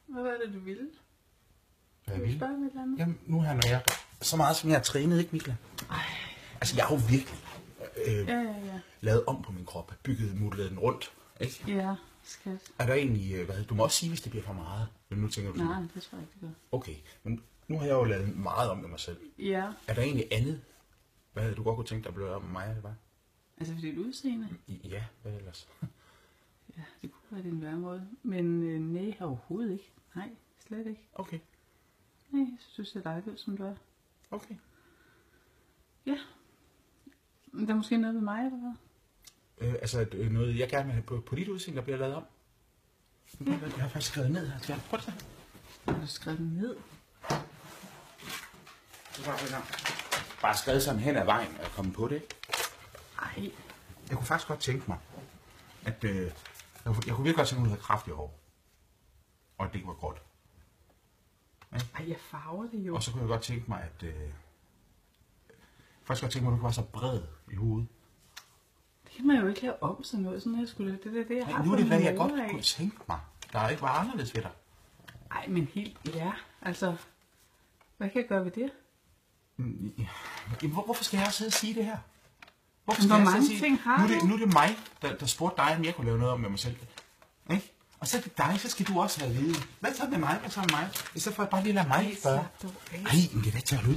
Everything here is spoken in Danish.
Hvad var det, du ville? Hvad Vil vil du spørge om et eller andet? Jamen, nu her, når jeg... Så meget, som jeg har trænet, ikke, Mikla? Altså, jeg har jo virkelig Ja. lavet om på min krop. Bygget, mudlet den rundt, ikke? Ja, skat. Er der egentlig... du må også sige, hvis det bliver for meget. Men nu tænker du... Nej, det tror jeg ikke, det gør. Okay, men nu har jeg jo lavet meget om med mig selv. Ja, Er der egentlig andet, hvad du godt kunne tænke dig at blive om med mig, eller hvad? altså for dit udseende. Ja, hvad ellers? Ja, det kunne være din væremåde. Men nej, overhovedet ikke. Nej, slet ikke. Okay, Nej, jeg synes, du ser dejlig ud, som du er. okay. Ja. Men der er måske noget med mig, eller hvad? Altså, noget jeg gerne vil have på dit udseende, der bliver lavet om. Jeg har faktisk skrevet ned her til jer. Prøv det. Har du skrevet den ned? Bare skrevet sådan hen ad vejen og komme på det, ikke? Ej, Jeg kunne faktisk godt tænke mig, at jeg kunne virkelig godt tænke mig, at du havde kraftige hår. Og at det ikke var gråt. ej, jeg farver det jo. Og så kunne jeg godt tænke mig, at... faktisk godt tænke mig, at du kunne være så bred i hovedet. Det kan man jo ikke lave om sådan noget. Sådan her skulle det er det, jeg har Nu er det, hvad jeg fået godt af. kunne tænke mig. Der er ikke bare anderledes ved dig. Ej, men helt, ja. Altså, hvad kan jeg gøre ved det? Jamen, hvorfor skal jeg også sidde og sige det her? Men hvor mange ting har du? Nu er det mig, der spurgte dig, om jeg kunne lave noget om med mig selv. Ikke? Og så er det dig, så skal du også have at vide. Hvad så med mig? Hvad så med mig? I stedet for at bare lige lade mig spørge. slap dog af. Ej, men det er da til at ud.